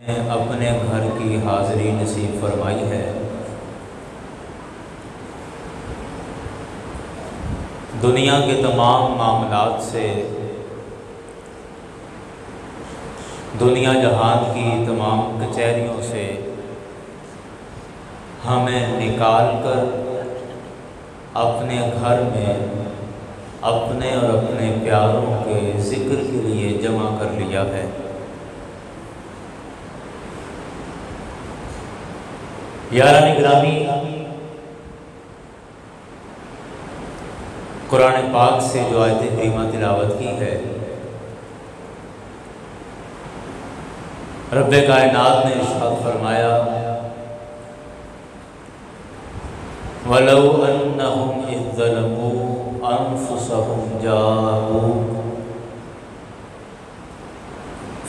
अपने घर की हाज़िरी नसीब फरमाई है। दुनिया के तमाम मामलात से, दुनिया जहान की तमाम कचहरियों से हमें निकाल कर अपने घर में अपने और अपने प्यारों के ज़िक्र के लिए जमा कर लिया है। यारान गिरामी, कुरान पाक से जो आयत करीमा तिलावत की है, रब्बे कायनात ने इरशाद फरमाया, वलौ अन्नहुम इज़ ज़लमू अनफुसहुम जाऊक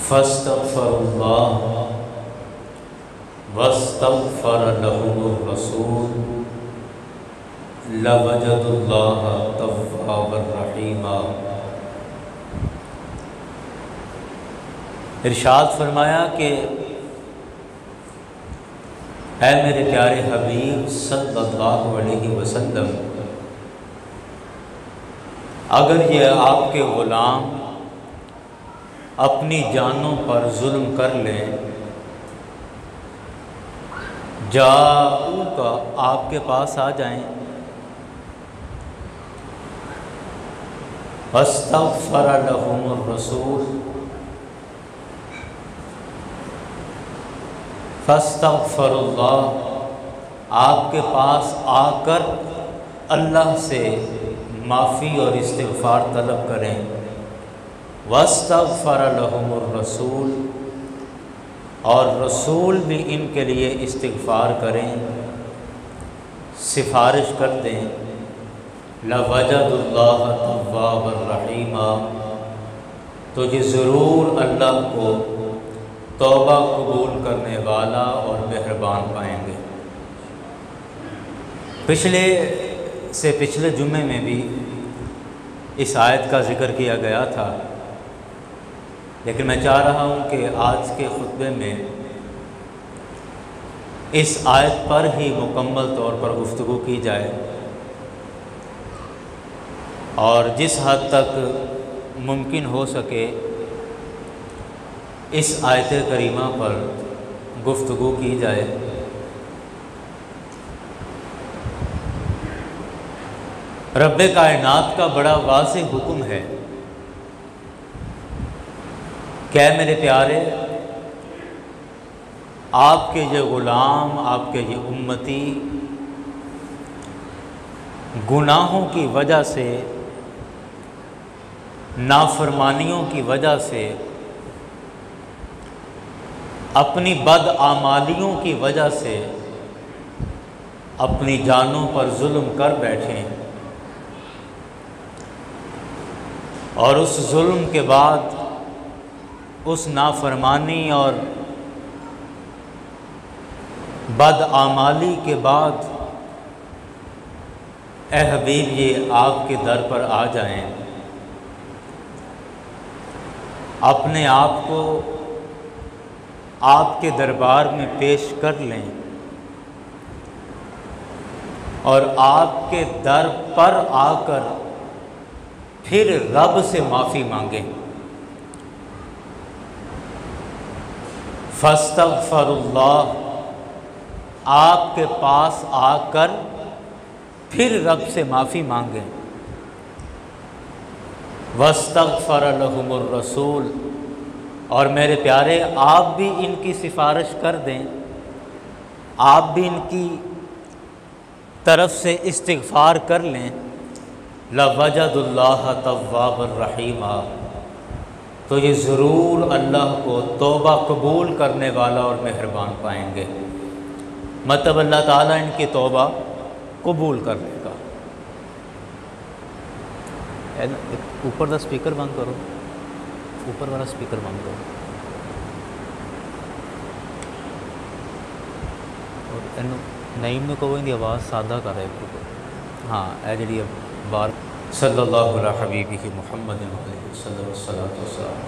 फस्तग़फ़रुल्लाह वस्तग़फ़र लहुमुर रसूल लवजदुल्लाह तव्वाबर रहीमा। इरशाद फरमाया कि ऐ मेरे प्यारे हबीब सल्लल्लाहु अलैहि वसल्लम, अगर ये आपके ग़ुलाम अपनी जानों पर जुल्म कर लें, जाऊका आपके पास आ जाएं, फस्तग़फ़र लहुमुर रसूल फस्तग़फ़रुल्लाह आपके पास आकर अल्लाह से माफ़ी और इस्तिग़फ़ार तलब करें, वस्तग़फ़र लहुमुर रसूल और रसूल भी इनके लिए इस्तिग़फ़ार करें, सिफारिश कर दें, लवजदुल्लाह तव्वाबर रहीमा, तो ये ज़रूर अल्लाह को तौबा कबूल करने वाला और मेहरबान पाएंगे। पिछले जुम्मे में भी इस आयत का ज़िक्र किया गया था, लेकिन मैं चाह रहा हूँ कि आज के खुतबे में इस आयत पर ही मुकम्मल तौर पर गुफ्तगू की जाए और जिस हद तक मुमकिन हो सके इस आयत करीमा पर गुफ्तगू की जाए। रब्बे कायनात का बड़ा वाज़ेह हुक्म है, क्या मेरे प्यारे, आपके ये ग़ुलाम, आपके ये उम्मती गुनाहों की वजह से, नाफरमानियों की वजह से, अपनी बदआमालियों की वजह से अपनी जानों पर जुल्म कर बैठे और उस जुल्म के बाद, उस नाफरमानी और बदआमाली के बाद ए हबीब ये आपके दर पर आ जाएं, अपने आप को आपके दरबार में पेश कर लें और आपके दर पर आकर फिर रब से माफ़ी मांगें। फस्तग़फ़रुल्लाह आपके पास आकर फिर रब से माफ़ी मांगें, वस्तग़फ़र लहुमुर रसूल और मेरे प्यारे आप भी इनकी सिफारिश कर दें, आप भी इनकी तरफ से इस्तिग़फ़ार कर लें, लवजदुल्लाह तव्वाबर रहीमा, तो ये ज़रूर अल्लाह को तौबा कबूल करने वाला और मेहरबान पाएंगे। मतलब अल्लाह ताला इनकी तौबा कबूल कर लेगा। ऊपर का स्पीकर बंद करो, ऊपर वाला स्पीकर बंद करो और इन्हों नईम ने कहो इनकी आवाज़ सादा कर रहे हैं। हाँ ए जी बार सल्लल्लाहु अलैहि हबीबिही मुहम्मद सल्लल्लाहु अलैहि वसल्लम।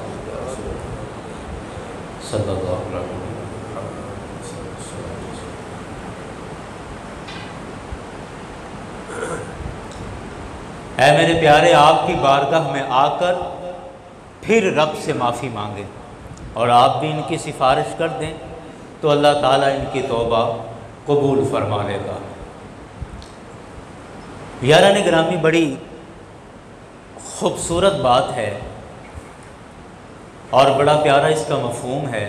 ऐ मेरे प्यारे आपकी बारगाह में आकर फिर रब से माफ़ी मांगे और आप भी इनकी सिफारिश कर दें तो अल्लाह ताला इनकी तौबा कबूल फरमा लेगा। यारान गिरामी, बड़ी खूबसूरत बात है और बड़ा प्यारा इसका मफ़हूम है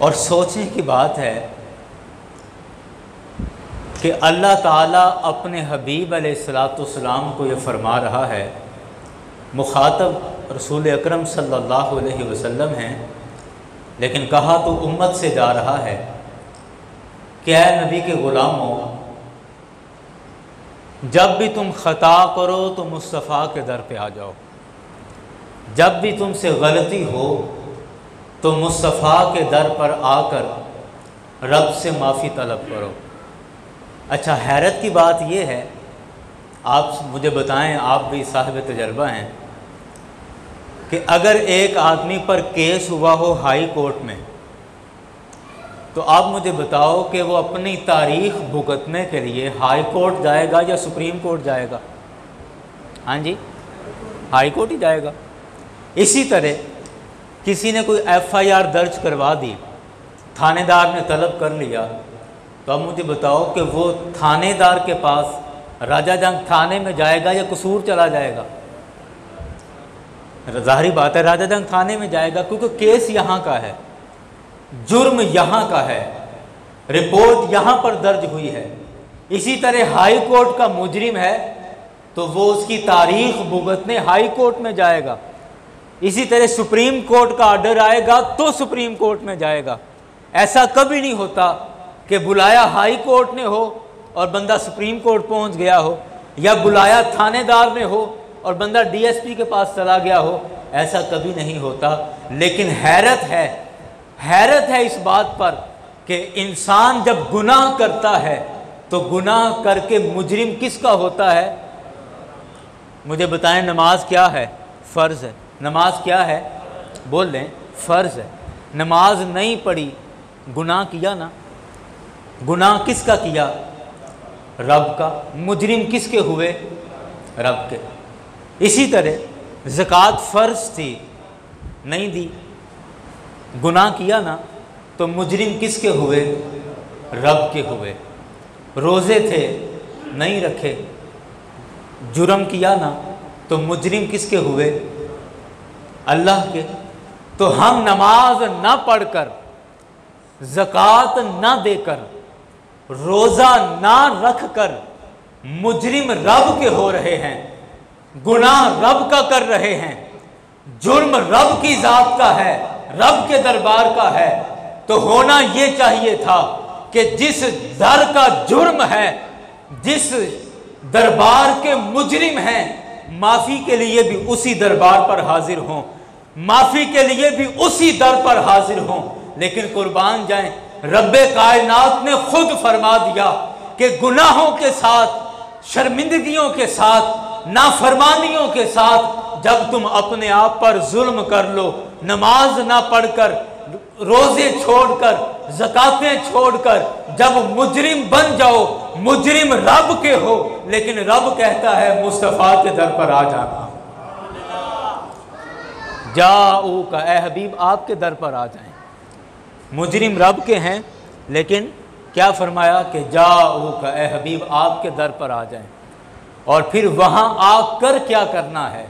और सोचने की बात है कि अल्लाह ताला अपने हबीब अलैहिस्सलाम को ये फरमा रहा है, मुखातब रसूल अकरम सल्लल्लाहु अलैहि वसल्लम हैं, लेकिन कहा तो उम्मत से जा रहा है कि ऐ नबी के ग़ुलामों, जब भी तुम ख़ता करो तो मुस्तफ़ा के दर पे आ जाओ, जब भी तुमसे गलती हो तो मुस्तफ़ा के दर पर आकर रब से माफ़ी तलब करो। अच्छा, हैरत की बात यह है, आप मुझे बताएं, आप भी साहिब तजर्बा हैं, कि अगर एक आदमी पर केस हुआ हो हाई कोर्ट में, तो आप मुझे बताओ कि वो अपनी तारीख भुगतने के लिए हाई कोर्ट जाएगा या सुप्रीम कोर्ट जाएगा? हाँ जी, हाई कोर्ट ही जाएगा। इसी तरह किसी ने कोई FIR दर्ज करवा दी, थानेदार ने तलब कर लिया, तो अब मुझे बताओ कि वो थानेदार के पास राजा जंग थाने में जाएगा या कसूर चला जाएगा? ज़ाहिरी बात है राजा जंग थाने में जाएगा, क्योंकि केस यहाँ का है, जुर्म यहाँ का है, रिपोर्ट यहाँ पर दर्ज हुई है। इसी तरह हाई कोर्ट का मुजरिम है तो वो उसकी तारीख भुगतने हाई कोर्ट में जाएगा। इसी तरह सुप्रीम कोर्ट का ऑर्डर आएगा तो सुप्रीम कोर्ट में जाएगा। ऐसा कभी नहीं होता कि बुलाया हाई कोर्ट ने हो और बंदा सुप्रीम कोर्ट पहुंच गया हो, या बुलाया थानेदार ने हो और बंदा DSP के पास चला गया हो। ऐसा कभी नहीं होता। लेकिन हैरत है इस बात पर कि इंसान जब गुनाह करता है तो गुनाह करके मुजरिम किसका होता है? मुझे बताएं, नमाज क्या है? फ़र्ज़ है। नमाज क्या है? बोल लें, फ़र्ज़ है। नमाज नहीं पढ़ी, गुनाह किया ना। गुनाह किसका किया? रब का। मुजरिम किसके हुए? रब के। इसी तरह ज़कात फ़र्ज़ थी, नहीं दी, गुनाह किया ना, तो मुजरिम किसके हुए? रब के हुए। रोज़े थे, नहीं रखे, जुर्म किया ना, तो मुजरिम किसके हुए? अल्लाह के। तो हम नमाज ना पढ़कर, ज़कात ना देकर, रोज़ा ना रखकर मुजरिम रब के हो रहे हैं, गुनाह रब का कर रहे हैं, जुर्म रब की ज़ात का है, रब के दरबार का है। तो होना ये चाहिए था कि जिस दर का जुर्म है, जिस दरबार के मुजरिम हैं, माफ़ी के लिए भी उसी दरबार पर हाजिर हों, माफ़ी के लिए भी उसी दर पर हाजिर हों। लेकिन कुर्बान जाएं, रब्बे कायनात ने खुद फरमा दिया कि गुनाहों के साथ, शर्मिंदगियों के साथ, नाफरमानियों के साथ जब तुम अपने आप पर जुल्म कर लो, नमाज ना पढ़कर, रोज़े छोड़कर, ज़कातें छोड़कर, जब मुजरिम बन जाओ, मुजरिम रब के हो, लेकिन रब कहता है मुस्तफ़ा के दर पर आ जाना। जाओ का, ए हबीब आपके दर पर आ जाएं। मुजरिम रब के हैं, लेकिन क्या फरमाया कि जाओ का, ए हबीब आपके दर पर आ जाएं। और फिर वहाँ आकर क्या करना है?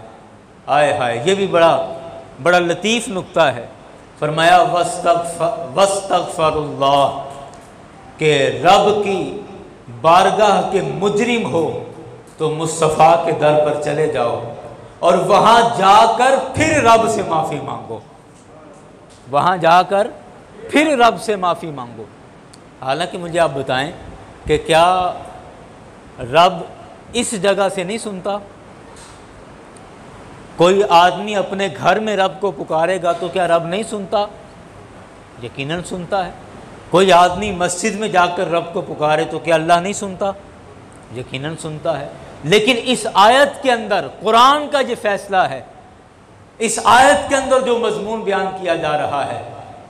आए हाय, ये भी बड़ा लतीफ़ नुक्ता है। फरमाया वस्तगफिरुल्लाह, के रब की बारगाह के मुजरिम हो तो मुस्तफ़ा के दर पर चले जाओ और वहाँ जाकर फिर रब से माफ़ी मांगो, वहाँ जाकर फिर रब से माफ़ी मांगो। हालांकि मुझे आप बताएं कि क्या रब इस जगह से नहीं सुनता? कोई आदमी अपने घर में रब को पुकारेगा तो क्या रब नहीं सुनता? यकीनन सुनता है। कोई आदमी मस्जिद में जाकर रब को पुकारे तो क्या अल्लाह नहीं सुनता? यकीनन सुनता है। लेकिन इस आयत के अंदर कुरान का ये फैसला है, इस आयत के अंदर जो मजमून बयान किया जा रहा है,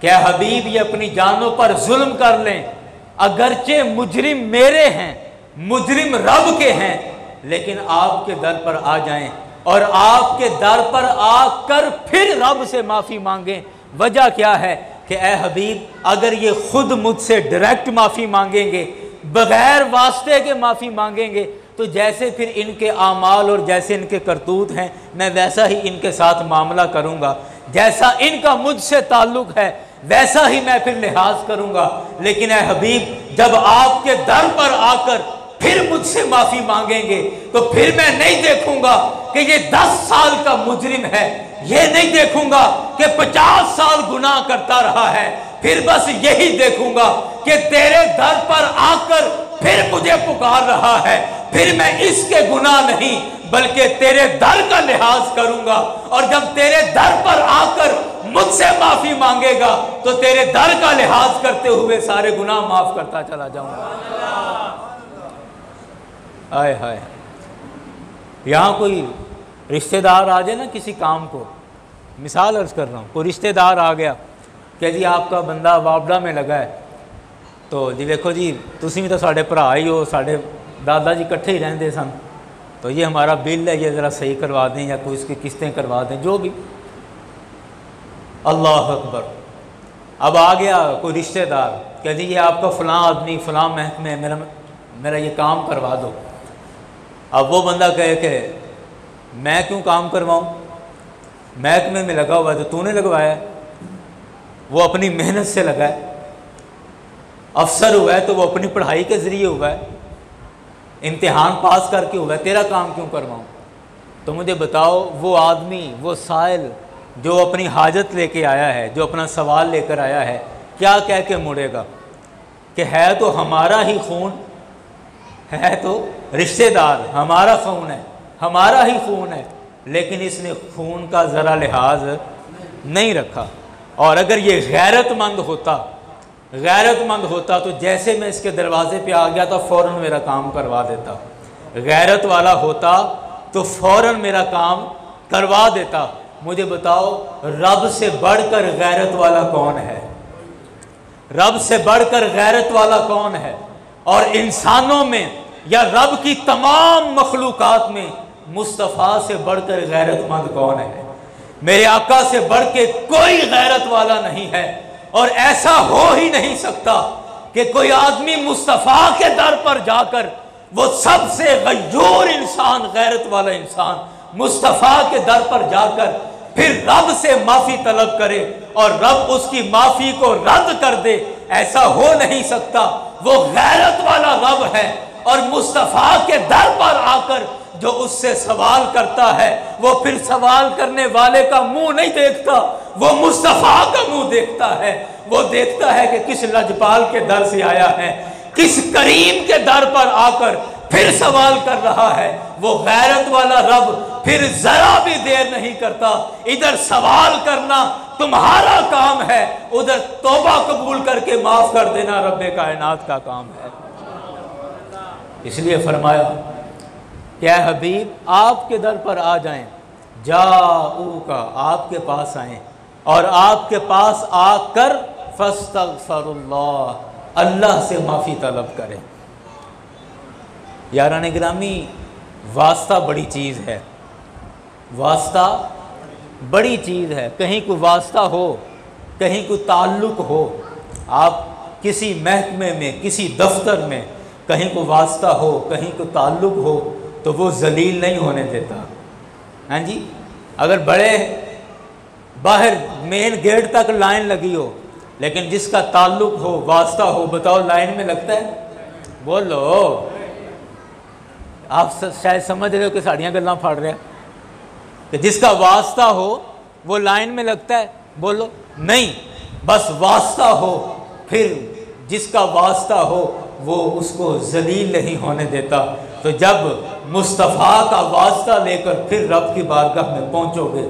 क्या हबीब ये अपनी जानों पर जुल्म कर लें, अगरचे मुजरिम मेरे हैं, मुजरिम रब के हैं, लेकिन आपके दर पर आ जाएं और आपके दर पर आकर फिर रब से माफ़ी मांगें। वजह क्या है कि ए हबीब, अगर ये खुद मुझसे डायरेक्ट माफ़ी मांगेंगे, बगैर वास्ते के माफ़ी मांगेंगे, तो जैसे फिर इनके आमाल और जैसे इनके करतूत हैं, मैं वैसा ही इनके साथ मामला करूँगा। जैसा इनका मुझसे ताल्लुक़ है वैसा ही मैं फिर लिहाज करूँगा। लेकिन ए हबीब, जब आपके दर पर आकर फिर मुझसे माफ़ी मांगेंगे, तो फिर मैं नहीं देखूँगा कि ये 10 साल का मुजरिम है, ये नहीं देखूँगा कि 50 साल गुनाह करता रहा है, फिर बस यही देखूँगा कि तेरे दर पर आकर फिर मुझे पुकार रहा है। फिर मैं इसके गुनाह नहीं बल्कि तेरे दर का लिहाज करूंगा, और जब तेरे दर पर आकर मुझसे माफी मांगेगा तो तेरे दर का लिहाज करते हुए सारे गुनाह माफ करता चला जाऊंगा। आए हाय, यहां कोई रिश्तेदार आ जाए ना किसी काम को, मिसाल अर्ज कर रहा हूं, कोई रिश्तेदार आ गया कि जी आपका बंदा वापडा में लगा है, तो जी देखो जी तुसी भी तो साढ़े भरा ही हो, साढ़े दादा जी इकट्ठे ही रहते सन, तो ये हमारा बिल है, ये ज़रा सही करवा दें या कोई इसकी किस्तें करवा दें, जो भी। अल्लाह अकबर। अब आ गया कोई रिश्तेदार, कह दी ये आपका फ़लाँ आदमी फ़लाँ महकमे में मेरा ये काम करवा दो। अब वो बंदा कहे कि मैं क्यों काम करवाऊँ, महकमे में लगा हुआ है तो तूने लगवाया, वो अपनी मेहनत से लगा है, अफसर हुआ है तो वो अपनी पढ़ाई के ज़रिए हुआ है, इम्तिहान पास करके हुआ है, तेरा काम क्यों करवाऊँ। तो मुझे बताओ, वो आदमी, वो साइल जो अपनी हाजत लेके आया है, जो अपना सवाल लेकर आया है, क्या कह के मुड़ेगा कि है तो हमारा ही खून, है तो रिश्तेदार, हमारा खून है, हमारा ही खून है, लेकिन इसने खून का ज़रा लिहाज नहीं रखा। और अगर ये गैरतमंद होता तो जैसे मैं इसके दरवाजे पे आ गया था फ़ौरन मेरा काम करवा देता। गैरत वाला होता तो फ़ौरन मेरा काम करवा देता। मुझे बताओ, रब से बढ़कर गैरत वाला कौन है? रब से बढ़कर गैरत वाला कौन है? और इंसानों में या रब की तमाम मखलूकात में मुस्तफ़ा से बढ़कर गैरतमंद कौन है? मेरे आका से बढ़ के कोई गैरत वाला नहीं है। और ऐसा हो ही नहीं सकता कि कोई आदमी मुस्तफ़ा के दर पर जाकर, वो सबसे गयूर इंसान, गैरत वाला इंसान, मुस्तफ़ा के दर पर जाकर फिर रब से माफ़ी तलब करे और रब उसकी माफ़ी को रद्द कर दे। ऐसा हो नहीं सकता। वो गैरत वाला रब है और मुस्तफ़ा के दर पर आकर जो उससे सवाल करता है, वो फिर सवाल करने वाले का मुंह नहीं देखता, वो मुस्तफ़ा का मुंह देखता है। वो देखता है कि किस लजपाल के दर से आया है, किस करीम के दर पर आकर फिर सवाल कर रहा है। वो गैरत वाला रब फिर जरा भी देर नहीं करता। इधर सवाल करना तुम्हारा काम है, उधर तौबा कबूल करके माफ कर देना रब्बे कायनात का काम है। इसलिए फरमाया, क्या हबीब आपके दर पर आ जाएं, जाऊ का आपके पास आएं और आपके पास आकर फस्तगफिरुल्लाह, अल्लाह से माफ़ी तलब करें। यारान गिरामी, वास्ता बड़ी चीज़ है, वास्ता बड़ी चीज़ है। कहीं कोई वास्ता हो, कहीं कोई ताल्लुक़ हो, आप किसी महकमे में, किसी दफ्तर में कहीं को वास्ता हो, कहीं को ताल्लुक़ हो, तो वो जलील नहीं होने देता। हाँ जी, अगर बड़े बाहर मेन गेट तक लाइन लगी हो, लेकिन जिसका ताल्लुक़ हो, वास्ता हो, बताओ लाइन में लगता है? बोलो, आप शायद समझ रहे हो कि साड़ियाँ गल्लां फाड़ रहे हैं कि जिसका वास्ता हो वो लाइन में लगता है। बोलो नहीं, बस वास्ता हो, फिर जिसका वास्ता हो वो उसको जलील नहीं होने देता। तो जब मुस्तफ़ा का वास्ता लेकर फिर रब की बारगाह में पहुँचोगे,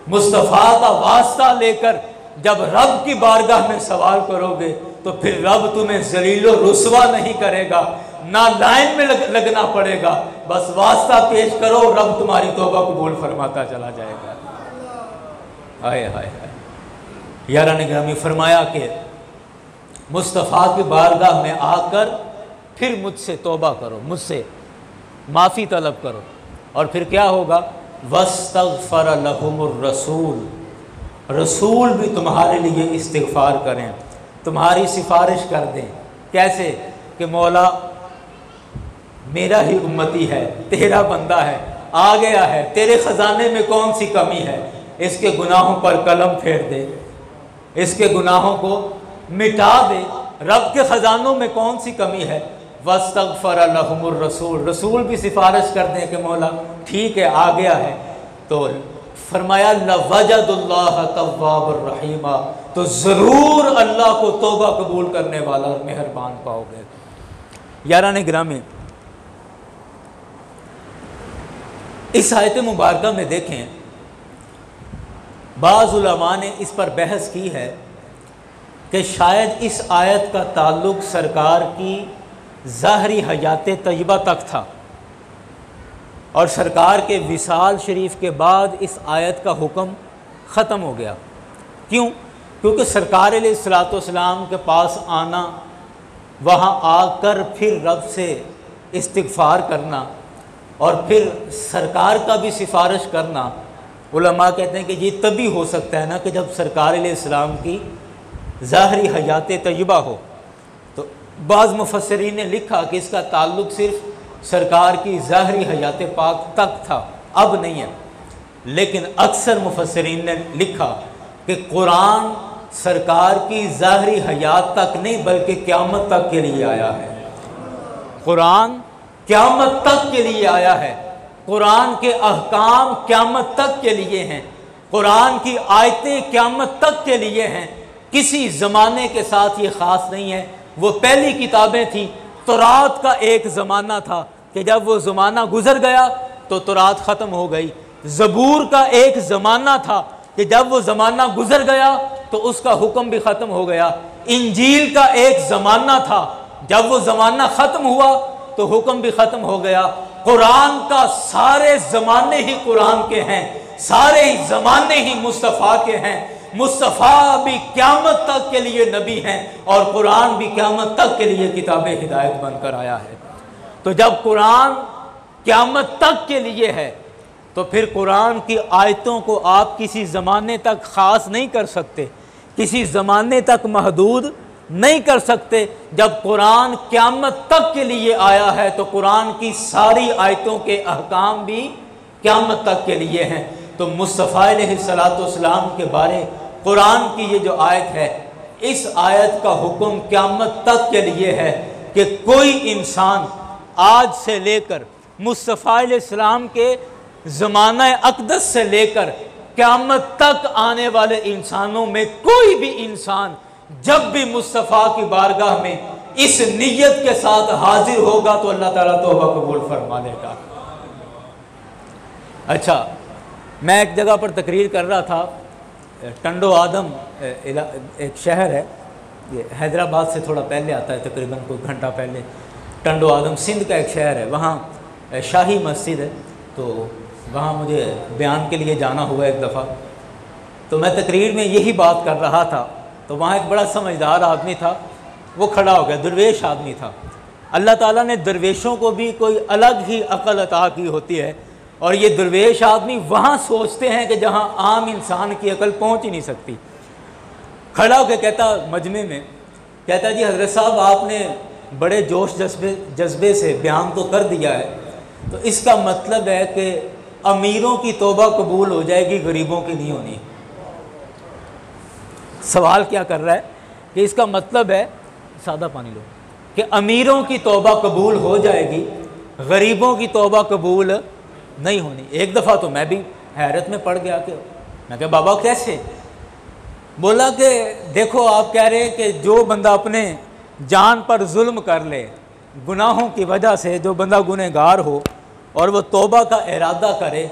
मुस्तफ़ा का वास्ता लेकर जब रब की बारगाह में सवाल करोगे, तो फिर रब तुम्हें जलील और रुसवा नहीं करेगा, ना लाइन में लगना पड़ेगा। बस वास्ता पेश करो, रब तुम्हारी तौबा कबूल फरमाता चला जाएगा। हाय हाय हाय। यारान गिरामी, फरमाया कि मुस्तफ़ा की बारगाह में आकर फिर मुझसे तौबा करो, मुझसे माफ़ी तलब करो। और फिर क्या होगा, वस्तगफर लहुमुर रसूल, रसूल भी तुम्हारे लिए इस्तिग़फ़ार करें, तुम्हारी सिफारिश कर दें। कैसे कि मौला मेरा ही उम्मती है, तेरा बंदा है, आ गया है, तेरे ख़जाने में कौन सी कमी है, इसके गुनाहों पर कलम फेर दे, इसके गुनाहों को मिटा दे। रब के ख़जानों में कौन सी कमी है। वस्तगफर लहुमुर रसूल, रसूल भी सिफारिश कर दें कि मौला ठीक है, आ गया है। तो फरमाया लवजदुल्लाह तव्वाबुर रहीमा, तो ज़रूर अल्लाह को तौबा कबूल करने वाला और मेहरबान पाओगे। यारान गिरामी, इस आयत मुबारका में देखें, बाज़ उलमा ने इस पर बहस की है कि शायद इस आयत का ताल्लुक़ सरकार की ज़ाहरी हयात तय्यबा तक था और सरकार के विसाल शरीफ के बाद इस आयत का हुक्म ख़त्म हो गया। क्यों? क्योंकि सरकार अलैहिस्सलाम के पास आना, वहाँ आकर फिर रब से इस्तिग़फ़ार करना और फिर सरकार का भी सिफारिश करना, उलमा कहते हैं कि ये तभी हो सकता है ना कि जब सरकार अलैहिस्सलाम की ज़ाहरी हयात तय्यबा हो। तो बाज़ मुफस्सिरीन ने लिखा कि इसका ताल्लुक़ सिर्फ़ सरकार की ज़ाहरी हयात पाक तक था, अब नहीं है। लेकिन अक्सर मुफस्सिरीन ने लिखा कि कुरान सरकार की ज़ाहरी हयात तक नहीं बल्कि क़यामत तक के लिए आया है। कुरान क़यामत तक के लिए आया है, कुरान के अहकाम क़यामत तक के लिए हैं, कुरान की आयतें क़यामत तक के लिए हैं। किसी ज़माने के साथ ये ख़ास नहीं है। वो पहली किताबें थी, तौरात का एक ज़माना था कि जब वो ज़माना गुज़र गया तो तौरात ख़त्म हो गई। ज़बूर का एक ज़माना था कि जब वो ज़माना गुज़र गया तो उसका हुक्म भी ख़त्म हो गया। इंजील का एक ज़माना था, जब वो ज़माना ख़त्म हुआ तो हुक्म भी ख़त्म हो गया। कुरान का सारे ज़माने ही कुरान के हैं, सारे ही ज़माने ही मुस्तफ़ा के हैं। मुस्तफ़ा भी क़यामत तक के लिए नबी हैं और कुरान भी क़यामत तक के लिए किताब हिदायत बनकर आया है। तो जब कुरान क़यामत तक के लिए है तो फिर कुरान की आयतों को आप किसी ज़माने तक ख़ास नहीं कर सकते, किसी ज़माने तक महदूद नहीं कर सकते। जब कुरान क़यामत तक के लिए आया है तो कुरान की सारी आयतों के अहकाम भी क़यामत तक के लिए हैं। तो मुस्तफ़ा अलैहिस्सलाम के बारे कुरान की ये जो आयत है, इस आयत का हुक्म क़यामत तक के लिए है कि कोई इंसान आज से लेकर मुस्तफ़ा अलैहिस्सलाम के ज़माना अक़दस से लेकर क़यामत तक आने वाले इंसानों में कोई भी इंसान जब भी मुस्तफ़ा की बारगाह में इस नियत के साथ हाजिर होगा तो अल्लाह ताला तौबा कबूल फरमा लेगा। अच्छा, मैं एक जगह पर तकरीर कर रहा था, टंडो आदम एक शहर है, ये हैदराबाद से थोड़ा पहले आता है, तकरीबन कोई घंटा पहले। टंडो आदम सिंध का एक शहर है, वहाँ शाही मस्जिद है। तो वहाँ मुझे बयान के लिए जाना हुआ एक दफ़ा। तो मैं तकरीर में यही बात कर रहा था, तो वहाँ एक बड़ा समझदार आदमी था, वो खड़ा हो गया, दरवेश आदमी था। अल्लाह ताला ने दरवेशों को भी कोई अलग ही अक़ल अता की होती है और ये दरवेश आदमी वहाँ सोचते हैं कि जहाँ आम इंसान की अकल पहुँच ही नहीं सकती। खड़ा होकर कहता मजमे में, कहता जी हज़रत साहब आपने बड़े जोश जज्बे से बयान तो कर दिया है, तो इसका मतलब है कि अमीरों की तौबा कबूल हो जाएगी, गरीबों की नहीं होनी। सवाल क्या कर रहा है कि इसका मतलब है, सादा पानी लो, कि अमीरों की तौबा कबूल हो जाएगी, गरीबों की तौबा कबूल नहीं होनी। एक दफ़ा तो मैं भी हैरत में पड़ गया कि मैं कहा बाबा कैसे? बोला कि देखो आप कह रहे हैं कि जो बंदा अपने जान पर जुल्म कर ले, गुनाहों की वजह से जो बंदा गुनहगार हो और वो तौबा का इरादा करे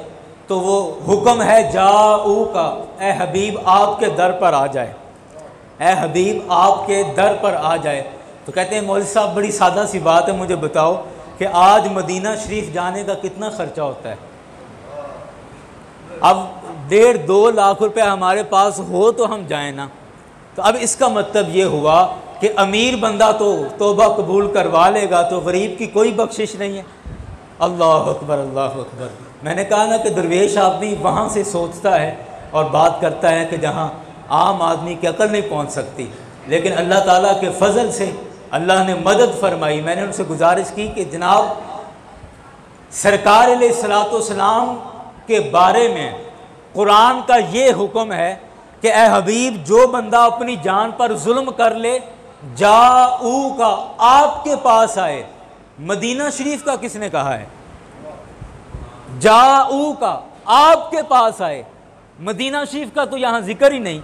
तो वो हुक्म है जाऊ का, ए हबीब आपके दर पर आ जाए, ए हबीब आपके दर पर आ जाए। तो कहते हैं मौलवी साहब बड़ी सादा सी बात है, मुझे बताओ कि आज मदीना शरीफ जाने का कितना ख़र्चा होता है? अब 1.5-2 लाख रुपए हमारे पास हो तो हम जाएं ना। तो अब इसका मतलब ये हुआ कि अमीर बंदा तो तौबा कबूल करवा लेगा तो गरीब की कोई बख्शिश नहीं है। अल्लाह अकबर, अल्लाह अकबर। मैंने कहा ना कि दरवेश आदमी वहाँ से सोचता है और बात करता है कि जहाँ आम आदमी की अकल नहीं पहुँच सकती, लेकिन अल्लाह ताला के फ़ज़ल से अल्लाह ने मदद फरमाई। मैंने उनसे गुजारिश की कि जनाब सरकार अलैहिस्सलाम के बारे में कुरान का ये हुक्म है कि ए हबीब, जो बंदा अपनी जान पर जुल्म कर ले, जाऊ का आपके पास आए। मदीना शरीफ का किसने कहा है? जाऊ का आपके पास आए। मदीना शरीफ का तो यहाँ जिक्र ही नहीं।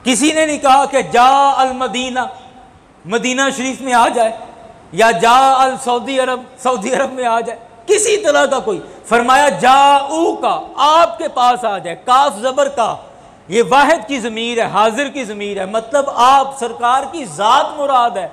किसी ने नहीं कहा कि जा अल मदीना, मदीना शरीफ में आ जाए, या जा अल सऊदी अरब में आ जाए, किसी तरह का कोई। फरमाया जाऊ का आपके पास आ जाए। काफ जबर का ये वाहिद की ज़मीर है, हाजिर की ज़मीर है, मतलब आप सरकार की ज़ात मुराद है।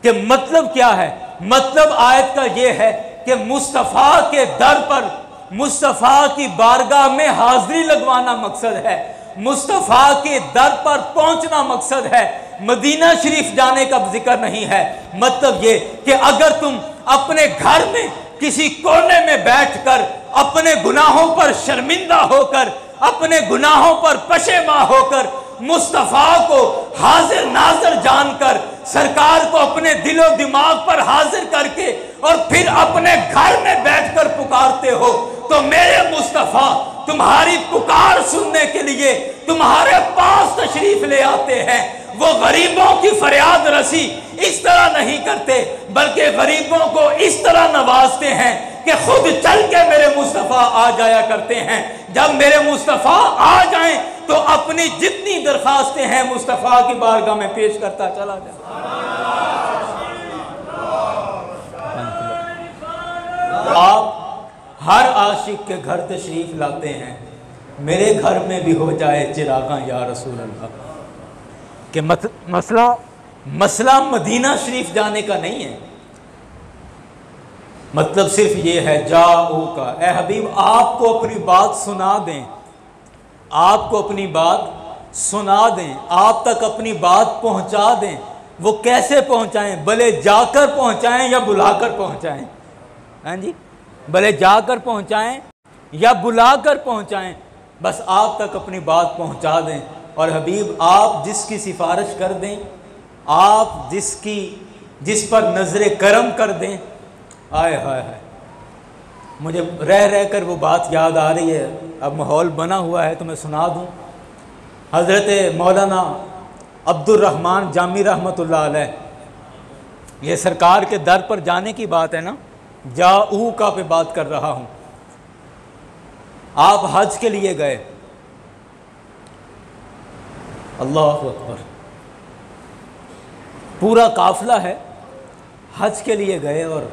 कि मतलब क्या है? मतलब आयत का ये है कि मुस्तफ़ा के दर पर, मुस्तफ़ा की बारगाह में हाजिरी लगवाना मकसद है, मुस्तफ़ा के दर पर पहुंचना मकसद है, मदीना शरीफ जाने का जिक्र नहीं है। मतलब ये कि अगर तुम अपने घर में किसी कोने में बैठकर अपने गुनाहों पर शर्मिंदा होकर, अपने गुनाहों पर पशेमा होकर, मुस्तफ़ा को हाजिर नाजर जानकर, सरकार को अपने दिलो दिमाग पर हाजिर करके और फिर अपने घर में बैठकर पुकारते हो, तो मेरे मुस्तफ़ा तुम्हारी पुकार सुनने के लिए तुम्हारे पास तशरीफ ले आते हैं। वो गरीबों की फरियाद रसी इस तरह नहीं करते, बल्कि गरीबों को इस तरह नवाजते हैं कि खुद चल के मेरे मुस्तफ़ा आ जाया करते हैं। जब मेरे मुस्तफ़ा आ जाएं तो अपनी जितनी दरखास्तें हैं मुस्तफ़ा की बारगाह में पेश करता चला जाए। आप हर आशिक के घर तशरीफ लाते हैं, मेरे घर में भी हो जाए चिरागा या रसूल अल्लाह। कि मसला मदीना शरीफ जाने का नहीं है, मतलब सिर्फ ये है जाओ का। ए हबीब, आपको अपनी बात सुना दें, आपको अपनी बात सुना दें, आप तक अपनी बात पहुंचा दें। वो कैसे पहुंचाएं? भले जाकर पहुंचाएं या बुलाकर पहुंचाएं। हाँ जी, भले जाकर पहुंचाएं या बुलाकर पहुंचाएं, बस आप तक अपनी बात पहुंचा दें। और हबीब, आप जिसकी सिफारिश कर दें, आप जिस पर नजरे करम कर दें, आए हाय हाय, मुझे रह रह कर वो बात याद आ रही है। अब माहौल बना हुआ है तो मैं सुना दूं। हज़रत मौलाना अब्दुर्रहमान जामी रहमतुल्लाह अलैह, ये सरकार के दर पर जाने की बात है ना, जाऊ का पे बात कर रहा हूँ। आप हज के लिए गए, अल्लाह अकबर, पूरा काफिला है, हज के लिए गए और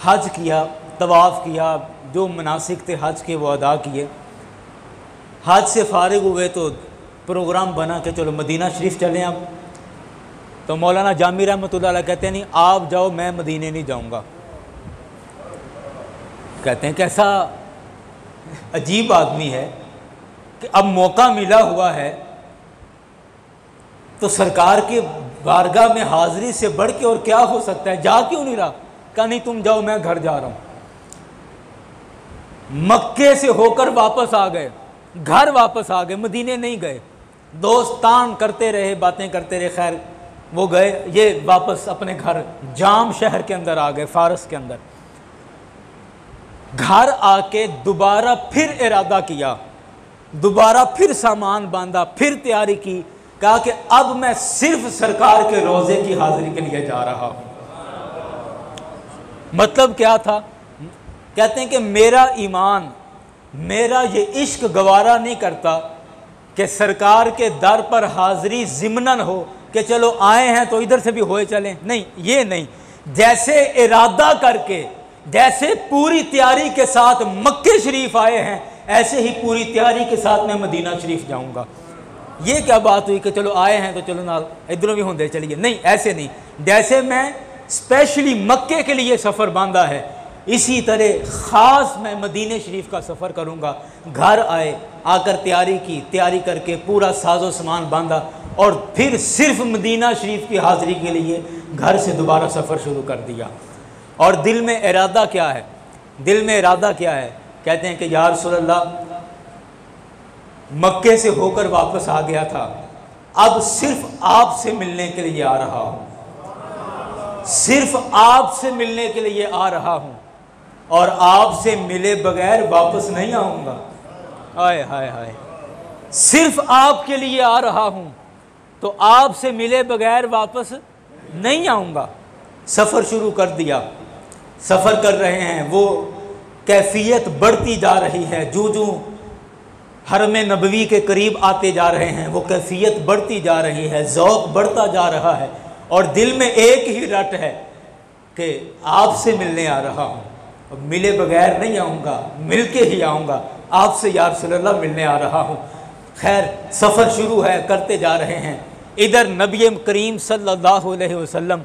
हज किया, तवाफ़ किया, जो मनासिक थे हज के वो अदा किए। हज से फारिग हुए तो प्रोग्राम बना कि चलो मदीना शरीफ चलें। अब तो मौलाना जामी रहमतुल्लाह अलैह कहते हैं नहीं आप जाओ, मैं मदीने नहीं जाऊंगा। कहते हैं कैसा अजीब आदमी है कि अब मौका मिला हुआ है तो सरकार के बारगाह में हाजिरी से बढ़ के और क्या हो सकता है, जा क्यों नहीं रहा? कहा नहीं तुम जाओ, मैं घर जा रहा हूं। मक्के से होकर वापस आ गए, घर वापस आ गए, मदीने नहीं गए। दोस्तान करते रहे, बातें करते रहे, खैर वो गए, ये वापस अपने घर जाम शहर के अंदर आ गए, फारस के अंदर। घर आके दोबारा फिर इरादा किया, दोबारा फिर सामान बांधा, फिर तैयारी की। कहा कि अब मैं सिर्फ सरकार के रोज़े की हाजिरी के लिए जा रहा हूं। मतलब क्या था? कहते हैं कि मेरा ईमान, मेरा ये इश्क गवारा नहीं करता कि सरकार के दर पर हाजिरी ज़िम्नन हो कि चलो आए हैं तो इधर से भी होए चलें। नहीं, ये नहीं। जैसे इरादा करके, जैसे पूरी तैयारी के साथ मक्के शरीफ आए हैं, ऐसे ही पूरी तैयारी के साथ मैं मदीना शरीफ जाऊंगा। ये क्या बात हुई कि चलो आए हैं तो चलो ना इधरों भी होंदे चलिए? नहीं, ऐसे नहीं। जैसे मैं स्पेशली मक्के के लिए सफ़र बांधा है, इसी तरह ख़ास मैं मदीने शरीफ का सफ़र करूँगा। घर आए, आकर तैयारी की, तैयारी करके पूरा साजो सामान बांधा और फिर सिर्फ मदीना शरीफ की हाज़िरी के लिए घर से दोबारा सफ़र शुरू कर दिया। और दिल में इरादा क्या है? दिल में इरादा क्या है? कहते हैं कि या रसूलल्लाह, मक्के से होकर वापस आ गया था, अब सिर्फ आपसे मिलने के लिए आ रहा हूँ, सिर्फ आपसे मिलने के लिए आ रहा हूँ, और आपसे मिले बगैर वापस नहीं आऊँगा। हाय हाय हाय, सिर्फ आपके लिए आ रहा हूँ, तो आपसे मिले बगैर वापस नहीं आऊँगा। सफ़र शुरू कर दिया, सफ़र कर रहे हैं, वो कैफियत बढ़ती जा रही है, जो जो हरम नबवी के करीब आते जा रहे हैं वो कैफियत बढ़ती जा रही है, ज़ौक़ बढ़ता जा रहा है, और दिल में एक ही रट है कि आपसे मिलने आ रहा हूँ, अब मिले बगैर नहीं आऊँगा, मिल के ही आऊँगा, आपसे या रसूलल्लाह मिलने आ रहा हूँ। खैर सफ़र शुरू है, करते जा रहे हैं। इधर नबी करीम सल्लल्लाहु अलैहि वसल्लम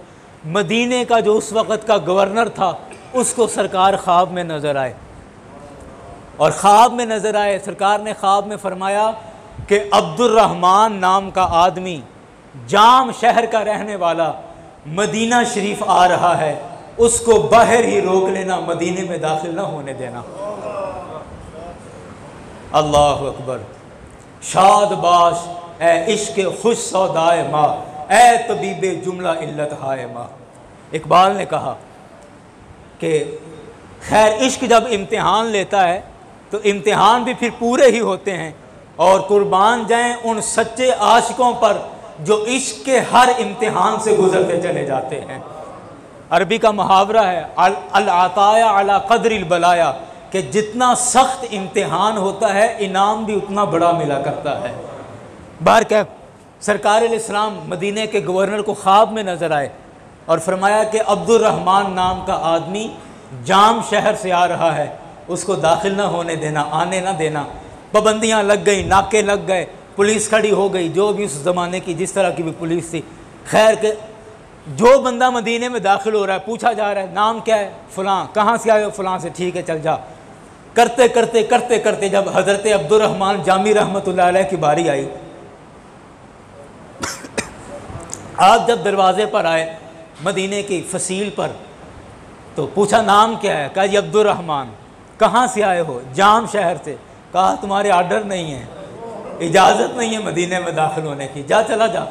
मदीने का जो उस वक़्त का गवर्नर था उसको सरकार ख्वाब में नज़र आए, और ख्वाब में नज़र आए, सरकार ने ख्वाब में फरमाया कि अब्दुर्रहमान नाम का आदमी, जाम शहर का रहने वाला, मदीना शरीफ आ रहा है, उसको बाहर ही रोक लेना, मदीने में दाखिल ना होने देना। अल्लाह अकबर। शादबाश ए इश्क खुश सौदाए माँ, ए तबीबे जुमला इल्लत हाय माँ। इकबाल ने कहा कि खैर इश्क जब इम्तिहान लेता है तो इम्तिहान भी फिर पूरे ही होते हैं, और कुर्बान जाएं उन सच्चे आशिकों पर जो इश्क के हर इम्तिहान से गुजरते चले जाते हैं। अरबी का मुहावरा है अल आताया अला क़द्रिल बलाया, कि जितना सख्त इम्तिहान होता है इनाम भी उतना बड़ा मिला करता है। बार क्या सरकार इस्लाम मदीने के गवर्नर को ख्वाब में नज़र आए और फरमाया कि अब्दुर्रहमान नाम का आदमी जाम शहर से आ रहा है, उसको दाखिल ना होने देना, आने ना देना। पाबंदियाँ लग गई, नाके लग गए, पुलिस खड़ी हो गई, जो भी उस ज़माने की जिस तरह की भी पुलिस थी। खैर के जो बंदा मदीने में दाखिल हो रहा है पूछा जा रहा है नाम क्या है, फ़लाँ, कहाँ से आए हो, फ़लाँ से, ठीक है चल जा। करते करते करते करते जब हज़रत अब्दुर्रहमान जामी रहमतुल्लाह अलैह की बारी आई, आप जब दरवाज़े पर आए मदीने की फसील पर, तो पूछा नाम क्या है, कहा जी अब्दुर्रहमान। कहाँ से आए हो, जाम शहर से। कहा तुम्हारे आर्डर नहीं है, इजाज़त नहीं है मदीने में दाखिल होने की, जा चला जा,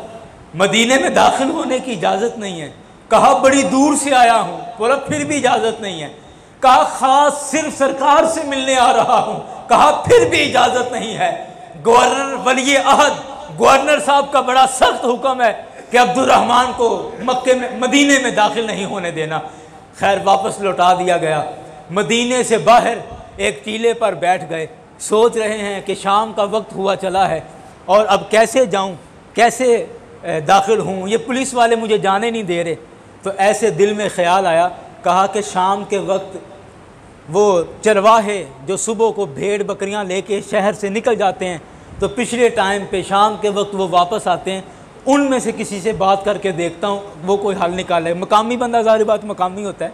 मदीने में दाखिल होने की इजाज़त नहीं है। कहा बड़ी दूर से आया हूँ, बोला फिर भी इजाज़त नहीं है। कहा ख़ास सिर्फ सरकार से मिलने आ रहा हूँ, कहा फिर भी इजाज़त नहीं है। गवर्नर वली अहद, गवर्नर साहब का बड़ा सख्त हुक्म है कि अब्दुर्रहमान को मक्के में मदीने में दाखिल नहीं होने देना। खैर वापस लौटा दिया गया। मदीने से बाहर एक टीले पर बैठ गए, सोच रहे हैं कि शाम का वक्त हुआ चला है और अब कैसे जाऊं, कैसे दाखिल हूं, ये पुलिस वाले मुझे जाने नहीं दे रहे। तो ऐसे दिल में ख्याल आया, कहा कि शाम के वक्त वो चरवाहे जो सुबह को भेड़ बकरियां लेके शहर से निकल जाते हैं, तो पिछले टाइम पे शाम के वक्त वो वापस आते हैं, उनमें से किसी से बात करके देखता हूँ वो कोई हल निकाले। मकामी बंदा, ज़ाहिर बात मकामी होता है।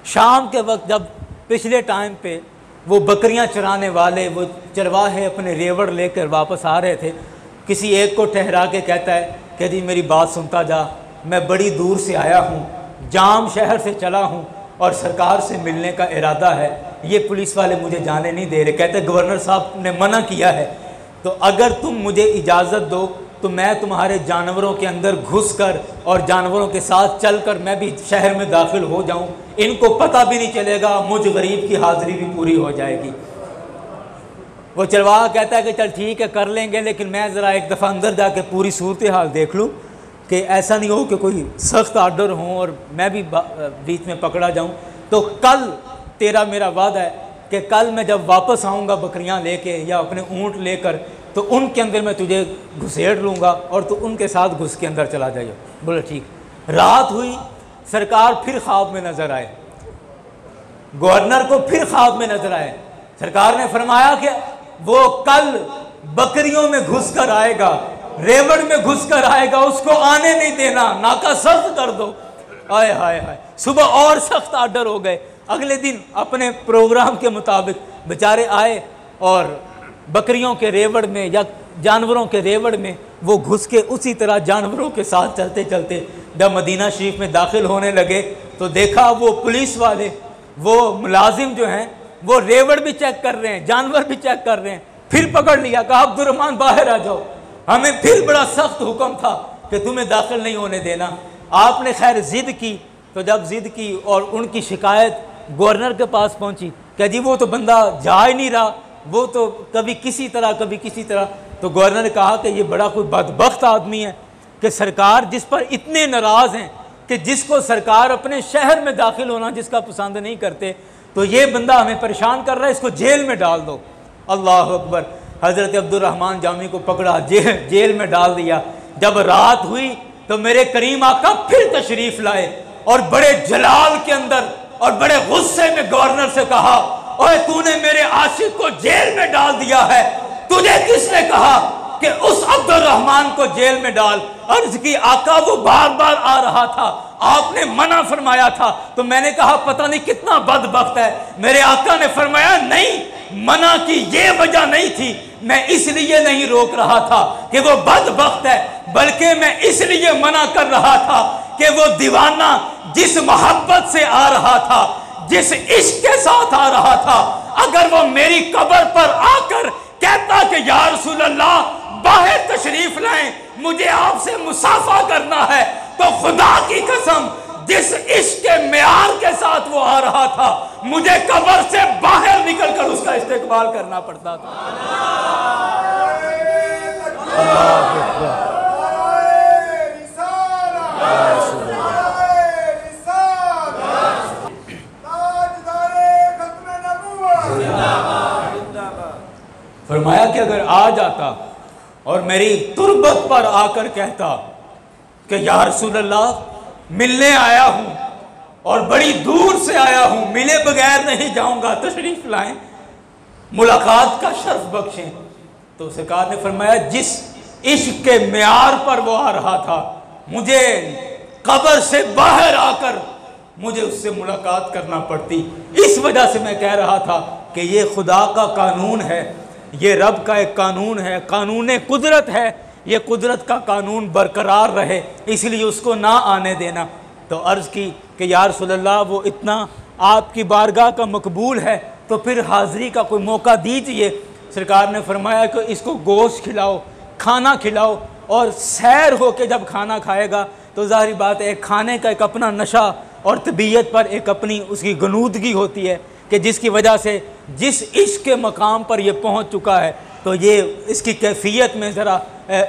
शाम के वक्त जब पिछले टाइम पे वो बकरियां चराने वाले, वो चरवाहे अपने रेवड़ लेकर वापस आ रहे थे, किसी एक को ठहरा के कहता है कि जी मेरी बात सुनता जा, मैं बड़ी दूर से आया हूँ, जाम शहर से चला हूँ और सरकार से मिलने का इरादा है, ये पुलिस वाले मुझे जाने नहीं दे रहे। कहते गवर्नर साहब ने मना किया है, तो अगर तुम मुझे इजाज़त दो तो मैं तुम्हारे जानवरों के अंदर घुसकर और जानवरों के साथ चलकर मैं भी शहर में दाखिल हो जाऊं, इनको पता भी नहीं चलेगा, मुझ गरीब की हाज़िरी भी पूरी हो जाएगी। वो चरवाहा कहता है कि चल ठीक है कर लेंगे, लेकिन मैं ज़रा एक दफ़ा अंदर जाके पूरी सूरत हाल देख लूँ कि ऐसा नहीं हो कि कोई सख्त आर्डर हो और मैं भी बीच में पकड़ा जाऊँ। तो कल तेरा मेरा वादा है कि कल मैं जब वापस आऊँगा बकरियाँ लेके या अपने ऊँट लेकर, तो उनके अंदर मैं तुझे घुसेड़ लूँगा और तू उनके साथ घुस के अंदर चला जाइए। बोले ठीक। रात हुई, सरकार फिर ख्वाब में नज़र आए, गवर्नर को फिर ख्वाब में नज़र आए। सरकार ने फरमाया कि वो कल बकरियों में घुस कर आएगा, रेवड़ में घुस कर आएगा, उसको आने नहीं देना, नाका सख्त कर दो। आए हाय हाय, सुबह और सख्त आर्डर हो गए। अगले दिन अपने प्रोग्राम के मुताबिक बेचारे आए और बकरियों के रेवड़ में या जानवरों के रेवड़ में वो घुस के उसी तरह जानवरों के साथ चलते चलते जब मदीना शरीफ में दाखिल होने लगे तो देखा वो पुलिस वाले, वो मुलाजिम जो हैं वो रेवड़ भी चेक कर रहे हैं, जानवर भी चेक कर रहे हैं। फिर पकड़ लिया, कहा अब्दुर्रहमान बाहर आ जाओ, हमें फिर बड़ा सख्त हुक्म था कि तुम्हें दाखिल नहीं होने देना। आपने खैर ज़िद की, तो जब ज़िद की और उनकी शिकायत गवर्नर के पास पहुंची कि जी वो तो बंदा जा ही नहीं रहा, वो तो कभी किसी तरह कभी किसी तरह, तो गवर्नर ने कहा कि ये बड़ा कोई बदबख्त आदमी है कि सरकार जिस पर इतने नाराज़ हैं कि जिसको सरकार अपने शहर में दाखिल होना जिसका पसंद नहीं करते, तो ये बंदा हमें परेशान कर रहा है, इसको जेल में डाल दो। अल्लाह अकबर। हज़रत अब्दुर्रहमान जामी को पकड़ा, जेल में डाल दिया। जब रात हुई तो मेरे करीम आका फिर तशरीफ़ लाए और बड़े जलाल के अंदर और बड़े गुस्से में गवर्नर से कहा, ओए तूने मेरे आशिक को जेल में डाल दिया है, तुझे किसने कहा कि उस अब्दुर्रहमान को जेल में डाल? अर्ज की आका वो बार बार आ रहा था, आपने मना फरमाया था। तो मैंने कहा पता नहीं कितना बदबख्त है। मेरे आका ने फरमाया नहीं, मना की ये वजह नहीं थी, मैं इसलिए नहीं रोक रहा था कि वो बदबख्त है, बल्कि मैं इसलिए मना कर रहा था कि वो दीवाना जिस मोहब्बत से आ रहा था, जिस इश्क के साथ आ रहा था, अगर वो मेरी कब्र पर आकर कहता कि या रसूल अल्लाह बाहर तशरीफ लाएं, मुझे आपसे मुसाफा करना है, तो खुदा की कसम जिस इश्क के मेयार के साथ वो आ रहा था, मुझे कब्र से बाहर निकलकर उसका इस्तेकबाल करना पड़ता था। फरमाया कि अगर आ जाता और मेरी तुरबत पर आकर कहता कि या रसूल अल्लाह मिलने आया हूं और बड़ी दूर से आया हूं, मिले बगैर नहीं जाऊंगा, तशरीफ लाएं, मुलाकात का शर्फ बख्शें, तो सरकार ने फरमाया जिस इश्क के मेयार पर वो आ रहा था, मुझे कब्र से बाहर आकर मुझे उससे मुलाकात करना पड़ती। इस वजह से मैं कह रहा था कि ये खुदा का कानून है, ये रब का एक कानून है, कानून कुदरत है, ये कुदरत का कानून बरकरार रहे, इसलिए उसको ना आने देना। तो अर्ज़ की कि या रसूल अल्लाह वो इतना आपकी बारगाह का मकबूल है, तो फिर हाज़री का कोई मौका दीजिए। सरकार ने फरमाया कि इसको गोश्त खिलाओ, खाना खिलाओ, और सैर हो के जब खाना खाएगा तो ज़ाहिर बात है खाने का एक अपना नशा और तबीयत पर एक अपनी उसकी गनूदगी होती है कि जिसकी वजह से जिस इश्क के मकाम पर ये पहुंच चुका है, तो ये इसकी कैफियत में ज़रा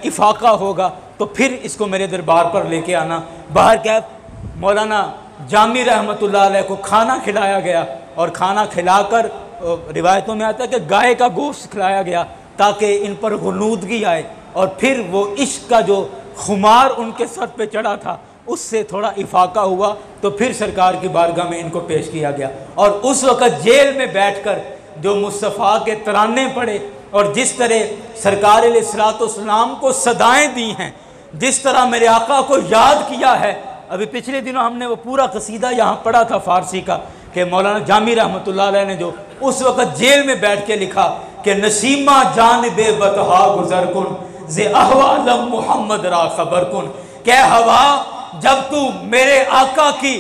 इफाका होगा, तो फिर इसको मेरे दरबार पर लेके आना। बाहर क्या मौलाना जामी रहमतुल्लाह अलैह को खाना खिलाया गया, और खाना खिलाकर रिवायतों में आता है कि गाय का गोश्त खिलाया गया ताकि इन पर गुनूदगी आए, और फिर वो इश्क का जो खुमार उनके सर पे चढ़ा था उससे थोड़ा इफाका हुआ, तो फिर सरकार की बारगाह में इनको पेश किया गया। और उस वक़्त जेल में बैठकर जो मुस्तफ़ा के तराने पड़े और जिस तरह सरकार अलैहिस्सलाम को सदाएं दी हैं, जिस तरह मेरे आका को याद किया है। अभी पिछले दिनों हमने वो पूरा कसीदा यहाँ पढ़ा था फारसी का कि मौलाना जामी रहमतुल्लाह अलैह ने जो उस वक़्त जेल में बैठ के लिखा कि नसीमा जानबे बतहा गुज़र कुन ज़े अहवालम मोहम्मद रा खबर कुन, क्या हवा जब तू मेरे आका की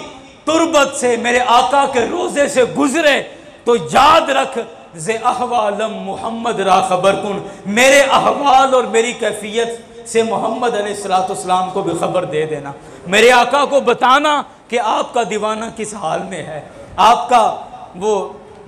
तुरबत से, मेरे आका के रोज़े से गुजरे तो याद रख ज़े अहवालम मोहम्मद रा खबर कुन, मेरे अहवाल और मेरी कैफियत से मोहम्मद अलैहिस्सलाम को भी खबर दे देना, मेरे आका को बताना कि आपका दीवाना किस हाल में है, आपका वो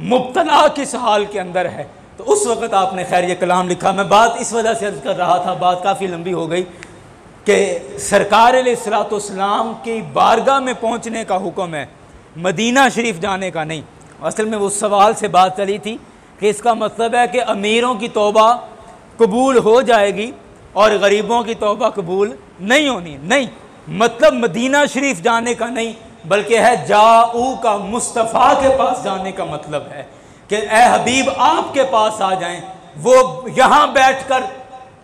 मुब्तला किस हाल के अंदर है। तो उस वक़्त आपने खैर ये कलाम लिखा। मैं बात इस वजह से अर्ज़ कर रहा था, बात काफ़ी लंबी हो गई, कि सरकार अलैहिस्सलाम की बारगाह में पहुँचने का हुक्म है, मदीना शरीफ जाने का नहीं। असल में उस सवाल से बात चली थी कि इसका मतलब है कि अमीरों की तौबा कबूल हो जाएगी और गरीबों की तौबा कबूल नहीं होनी। नहीं, मतलब मदीना शरीफ जाने का नहीं, बल्कि है जाऊ का, मुस्तफ़ा के पास जाने का मतलब है कि ए हबीब आपके पास आ जाएं, वो यहाँ बैठकर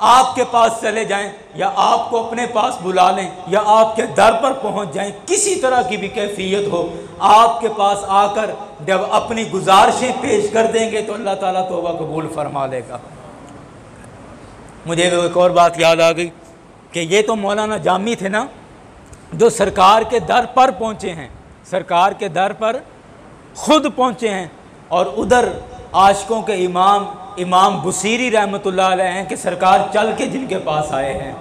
आपके पास चले जाएं, या आपको अपने पास बुला लें, या आपके दर पर पहुँच जाएं, किसी तरह की भी कैफियत हो, आपके पास आकर जब अपनी गुजारिशें पेश कर देंगे तो अल्लाह ताला तौबा कबूल फरमा लेगा। मुझे एक और बात याद आ गई कि ये तो मौलाना जामी थे ना, जो सरकार के दर पर पहुँचे हैं, सरकार के दर पर ख़ुद पहुँचे हैं, और उधर आशिकों के इमाम बुसीरी रहमतुल्लाह अलैह हैं कि सरकार चल के जिनके पास आए हैं।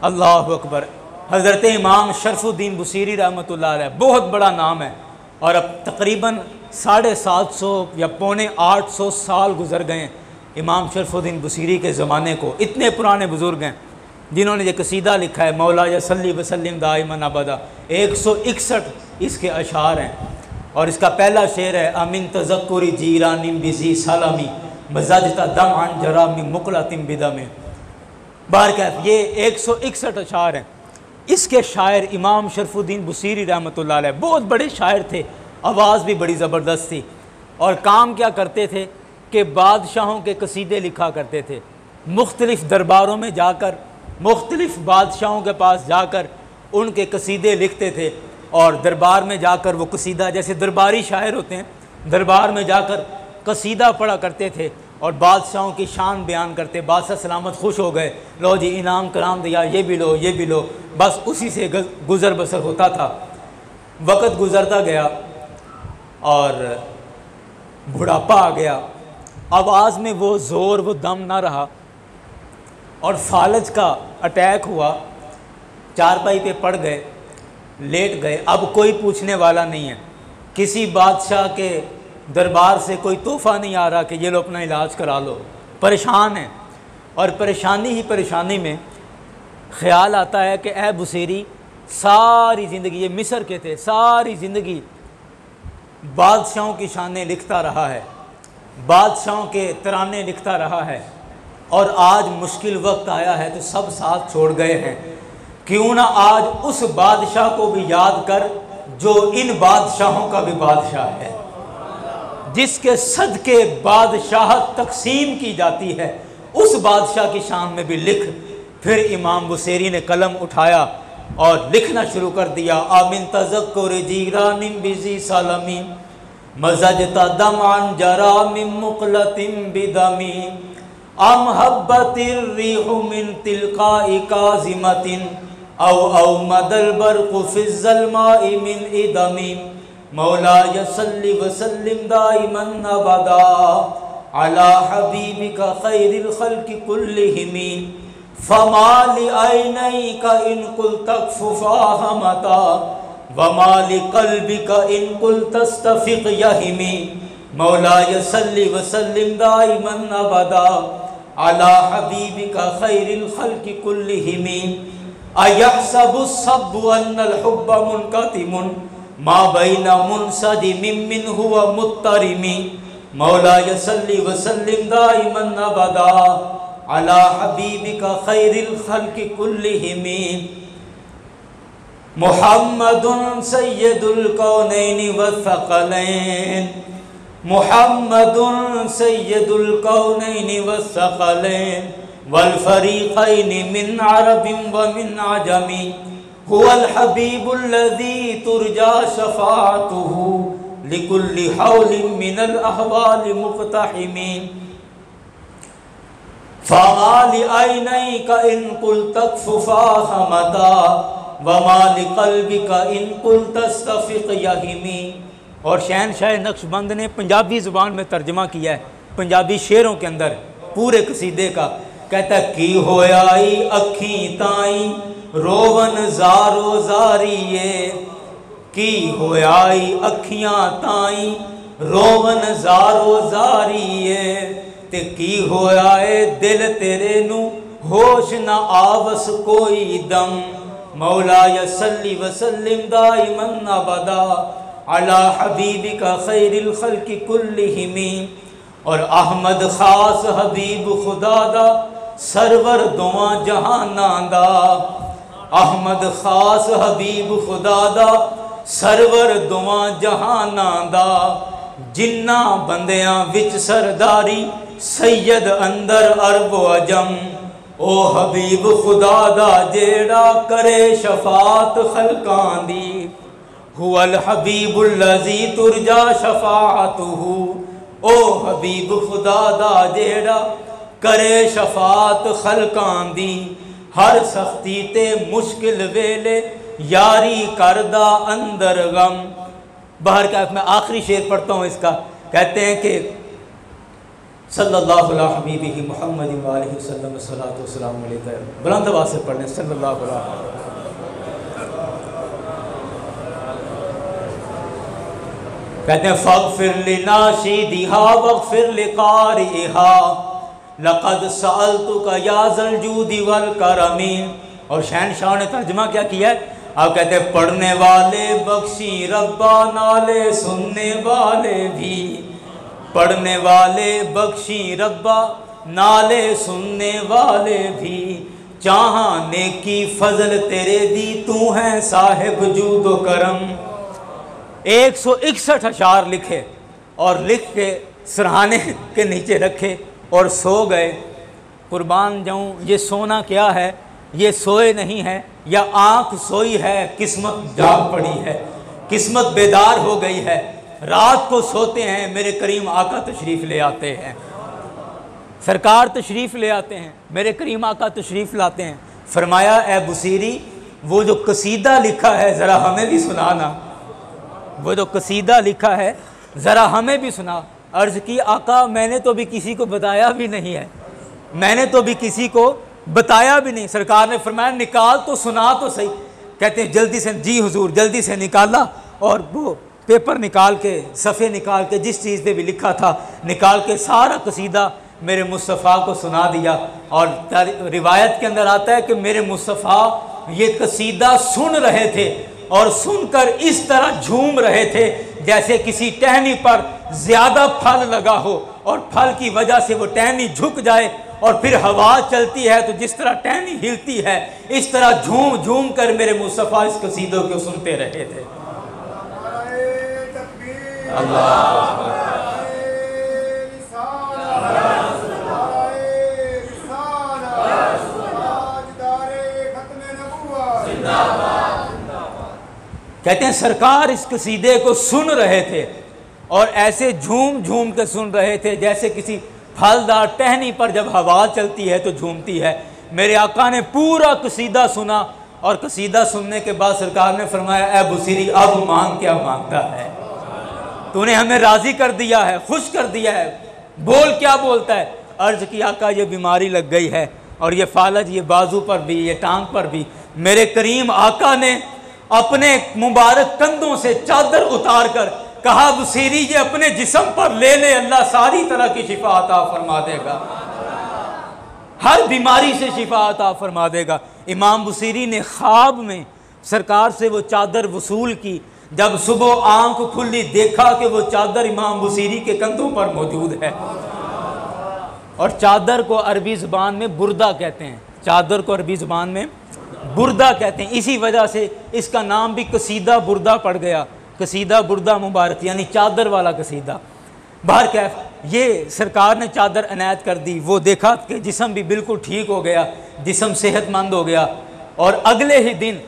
अल्लाह अकबर। हज़रत इमाम शरफुद्दीन बुसीरी रहमतुल्लाह अलैह, बहुत बड़ा नाम है, और अब तकरीबन 750 या पौने 800 साल गुजर गए इमाम शरफुद्दीन बुसीरी के ज़माने को। इतने पुराने बुज़ुर्ग हैं जिन्होंने ये कसीदा लिखा है, मौला या सल्ली वसल्लिम दाइमन अबदा। 161 इसके अशार हैं, और इसका पहला शेर है, अमिन तज़क्कुरी जीरानिम बिज़ी सलामी मज़ाजता दम अन जरामी मुक़लतिम बिदमे। बारकैफ ये 161 अशार हैं। इसके शायर इमाम शरफुद्दीन बुसीरी रहमतुल्लाह अलैह बहुत बड़े शायर थे, आवाज़ भी बड़ी ज़बरदस्त थी, और काम क्या करते थे कि बादशाहों के कसीदे लिखा करते थे। मुख्तलिफ़ दरबारों में जाकर, मुख्तलिफ़ बादशाहों के पास जाकर उनके कसीदे लिखते थे, और दरबार में जाकर वो कसीदा, जैसे दरबारी शायर होते हैं, दरबार में जाकर कसीदा पढ़ा करते थे और बादशाहों की शान बयान करते। बादशाह सलामत खुश हो गए, लो जी इनाम कराम दिया, ये भी लो, ये भी लो, बस उसी से गुज़र बसर होता था। वक़्त गुज़रता गया और बुढ़ापा आ गया, आवाज़ में वो ज़ोर, वो दम ना रहा, और फालज का अटैक हुआ, चारपाई पे पड़ गए, लेट गए। अब कोई पूछने वाला नहीं है, किसी बादशाह के दरबार से कोई तोहफ़ा नहीं आ रहा कि ये लो अपना इलाज करा लो। परेशान है, और परेशानी ही परेशानी में ख़्याल आता है कि ए बुसीरी, सारी ज़िंदगी, ये मिस्र के थे, सारी ज़िंदगी बादशाहों की शानें लिखता रहा है, बादशाहों के तराने लिखता रहा है, और आज मुश्किल वक्त आया है तो सब साथ छोड़ गए हैं। क्यों ना आज उस बादशाह को भी याद कर जो इन बादशाहों का भी बादशाह है, जिसके सदके बादशाहत तकसीम की जाती है, उस बादशाह की शान में भी लिख। फिर इमाम बुसीरी ने कलम उठाया और लिखना शुरू कर दिया। आमिन तज़क्कुर जीरानिम बिज़ी सलामी मज़जता दमान जरामिम मुक़लतिम बिदमी अम हब्बतिर रिहु मिन तिलकाइ काज़िमतिन औ मदल बरक़ु फ़िज़्ज़लमाइ मिन इदमी मौला यसल्ली वसल्लिम दाइमन अबदा अला हबीबिका खैरिल खल्क़ि कुल्लिहिम फ़माली ऐनैका इन कुल तकफ़ुफ़ा हमता वमाली क़ल्बिका इन कुल तस्तफ़िक़ यहिमी मौला यसल्ली वसल्लिम दाइमन अबदा अला हबीबिका खैरिल खल्क़ि कुल्लिहिम अयहसबु सब्बु अन्नल हुब्ब मुनक़तिमुन मा बैना मुनसदिमिन मिन्हु व मुत्तरिमी मौला यसल्ली वसल्लिम दाइमन अबदा अला हबीबिका खैरिल खल्क़ि कुल्लिहिम मुहम्मदुन सय्यदुल कौनैनि वस्सक़लैन मुहम्मदुन सय्यदुल कौनैनि वस्सक़लैन वल फ़रीक़ैनि मिन अरबिन व मिन अजमी हुवल हबीबुल्लज़ी तुरजा शफ़ाअतुहु लिकुल्लि हौलिन मिनल अहवालि मुक़्तहिमी फ़माली ऐनैका इन कुल तकफ़ुफ़ा हमता वमाली क़ल्बिका इन कुल तस्तफ़िक़ यहिमी। और शहनशाह नक्शबंद ने पंजाबी ज़ुबान में तर्जमा किया है, पंजाबी शेरों के अंदर पूरे कसीदे का। कहता है की होयाई अखी ताई रोवन ज़ारो ज़ारिये की होयाई अखियाँ ताई रोवन ज़ारो ज़ारिये ते की होयाए दिल तेरे नू होश न आवस कोई दम मौला यसल्ली वसल्लिम दाइमन अबदा अला हबीबिका खैरिल खल्क़ि कुल्लिहिम। और अहमद ख़ास हबीब खुदादा सरवर दुआ जहाना दा अहमद ख़ास हबीब खुदादा सरवर दुआ जहाना दा जिन्ना बंदियां विच सरदारी सैयद अंदर अरब अजम ओ हबीब खुदादा जेड़ा करे शफात खल्कां दी हुवल हबीबुल्लज़ी तुरजा शफाअतुहु ओ हबीब खुदादा जेड़ा करे शफात खलकां दी, हर सख्ती ते मुश्किल वेले यारी करदा अंदर गम। बाहर का मैं आखिरी शेर पढ़ता हूँ इसका। कहते हैं कि सल्लल्लाहु अलैहि हबीबिही मुहम्मद व आलिहि वसल्लम सल्लल्लाहु वसल्लम अलैहि, बुलंद आवाज़ से पढ़ लें सल्लल्लाहु अलैहि। कहते हैं फ़ग़फ़िर लिनाशिदिहा वग़फ़िर लिक़ारिहा लक़द सअलतुका या ज़ल जूदी वल करमी। और शहनशाह ने तर्जुमा क्या किया है? आप कहते हैं पढ़ने वाले बख्शी रब्बा नाले सुनने वाले भी, पढ़ने वाले बख्शी रब्बा नाले सुनने वाले भी, जहाँ नेकी फजल तेरे दी तू है साहिब जूदो करम। 161 अशार लिखे और लिख के सरहाने के नीचे रखे और सो गए। कुर्बान जाऊँ, ये सोना क्या है? ये सोए नहीं है, या आँख सोई है, किस्मत जाग पड़ी है, किस्मत बेदार हो गई है। रात को सोते हैं, मेरे करीम आका तशरीफ़ ले आते हैं, सरकार तशरीफ़ ले आते हैं, मेरे करीम आका तशरीफ़ लाते हैं। फरमाया ए बुसीरी, वो जो कसीदा लिखा है ज़रा हमें भी सुनाना, वो जो कसीदा लिखा है ज़रा हमें भी सुना। अर्ज़ की आका मैंने तो भी किसी को बताया भी नहीं है, मैंने तो भी किसी को बताया भी नहीं। सरकार ने फरमाया निकाल तो सुना तो सही। कहते हैं जल्दी से, जी हुजूर, जल्दी से निकाला और वो पेपर निकाल के, सफ़े निकाल के, जिस चीज़ पे भी लिखा था निकाल के सारा कसीदा मेरे मुस्तफ़ा को सुना दिया। और रिवायत के अंदर आता है कि मेरे मुस्तफ़ा ये कसीदा सुन रहे थे और सुनकर इस तरह झूम रहे थे जैसे किसी टहनी पर ज़्यादा फल लगा हो और फल की वजह से वो टहनी झुक जाए और फिर हवा चलती है तो जिस तरह टहनी हिलती है, इस तरह झूम झूम कर मेरे मुस्तफ़ा इस कसीदों को सुनते रहे थे। कहते हैं सरकार इस कसीदे को सुन रहे थे और ऐसे झूम झूम के सुन रहे थे जैसे किसी फलदार टहनी पर जब हवा चलती है तो झूमती है। मेरे आका ने पूरा कसीदा सुना और कसीदा सुनने के बाद सरकार ने फरमाया ए बुसीरी, अब मांग क्या मांगता है? तूने हमें राज़ी कर दिया है, खुश कर दिया है, बोल क्या बोलता है? अर्ज़ की आका ये बीमारी लग गई है और ये फालज, ये बाजू पर भी, ये टांग पर भी। मेरे करीम आका ने अपने मुबारक कंधों से चादर उतार कर कहा बुसीरी ये अपने जिस्म पर ले ले, अल्लाह सारी तरह की शिफा अता फरमा देगा, हर बीमारी से शिफा अता फरमा देगा। इमाम बुसीरी ने ख्वाब में सरकार से वो चादर वसूल की। जब सुबह आंख खुली देखा कि वो चादर इमाम बुसीरी के कंधों पर मौजूद है। और चादर को अरबी ज़ुबान में बुर्दा कहते हैं, चादर को अरबी ज़ुबान में बुर्दा कहते हैं। इसी वजह से इसका नाम भी कसीदा बुर्दा पड़ गया, कसीदा बुर्दा मुबारक, यानी चादर वाला कसीदा। बाहर कैफ ये सरकार ने चादर अनायत कर दी। वो देखा कि जिस्म भी बिल्कुल ठीक हो गया, जिस्म सेहतमंद हो गया। और अगले ही दिन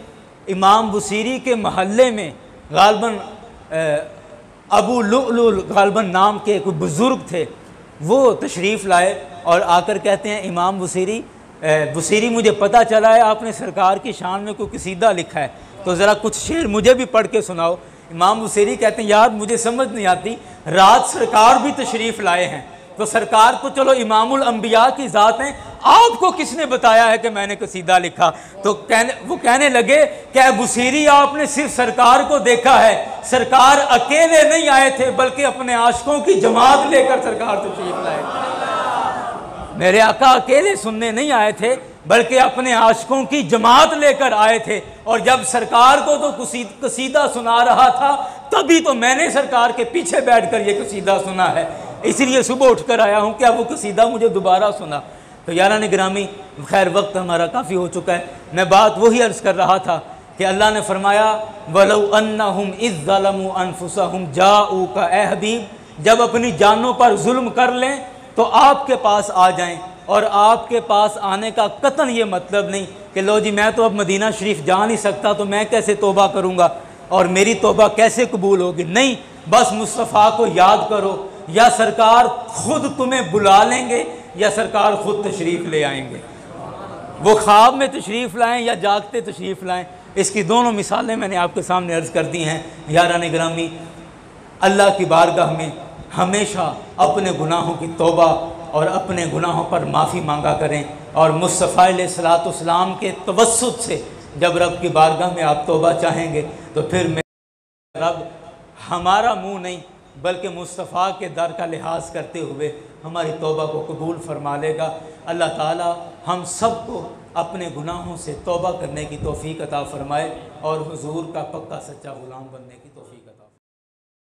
इमाम बुसीरी के महल्ले में गालबन अबू लुअलुअ गालबन नाम के कोई बुज़ुर्ग थे, वो तशरीफ़ लाए और आकर कहते हैं इमाम बुसीरी मुझे पता चला है आपने सरकार की शान में कोई कसीदा लिखा है, तो ज़रा कुछ शेर मुझे भी पढ़ के सुनाओ। इमाम बुसीरी कहते हैं यार मुझे समझ नहीं आती, रात सरकार भी तशरीफ़ लाए हैं तो सरकार तो चलो इमामुल अंबिया की ज़ात हैं, आपको किसने बताया है कि मैंने कसीदा लिखा? तो वो कहने लगे कि बुसीरी आपने सिर्फ सरकार को देखा है, सरकार अकेले नहीं आए थे बल्कि अपने आशिकों की जमात लेकर सरकार तशरीफ़ लाए। मेरे आका अकेले सुनने नहीं आए थे बल्कि अपने आशिकों की जमात लेकर आए थे। और जब सरकार को तो कसीदा सुना रहा था तभी तो मैंने सरकार के पीछे बैठकर ये कसीदा सुना है, इसलिए सुबह उठकर आया हूँ कि अब वो कसीदा मुझे दोबारा सुना। तो यारान गिरामी, खैर वक्त हमारा काफ़ी हो चुका है। मैं बात वही अर्ज़ कर रहा था कि अल्लाह ने फरमाया वलौ अन्नहुम इज़ ज़लमू अनफुसहुम जाऊका, ए हबीब जब अपनी जानों पर जुल्म कर लें तो आपके पास आ जाएं। और आपके पास आने का कतन ये मतलब नहीं कि लो जी मैं तो अब मदीना शरीफ जा नहीं सकता तो मैं कैसे तौबा करूँगा और मेरी तौबा कैसे कबूल होगी। नहीं, बस मुस्तफ़ा को याद करो या सरकार खुद तुम्हें बुला लेंगे या सरकार ख़ुद तशरीफ़ ले आएंगे। वो ख्वाब में तशरीफ़ लाएं या जागते तशरीफ़ लाएं, इसकी दोनों मिसालें मैंने आपके सामने अर्ज़ कर दी हैं। यारान गिरामी, अल्लाह की बारगाह में हमेशा अपने गुनाहों की तौबा और अपने गुनाहों पर माफ़ी मांगा करें, और मुस्तफ़ा अलैहिस्सलाम के तवस्सुत से जब रब की बारगाह में आप तौबा चाहेंगे तो फिर मेरा रब हमारा मुँह नहीं बल्कि मुस्तफ़ा के दर का लिहाज करते हुए हमारी तौबा को कबूल फरमा लेगा। अल्लाह ताला हम सब को अपने गुनाहों से तौबा करने की तौफ़ीक़ अता फ़रमाए और हुज़ूर का पक्का सच्चा ग़ुलाम बनने की तौफ़ीक़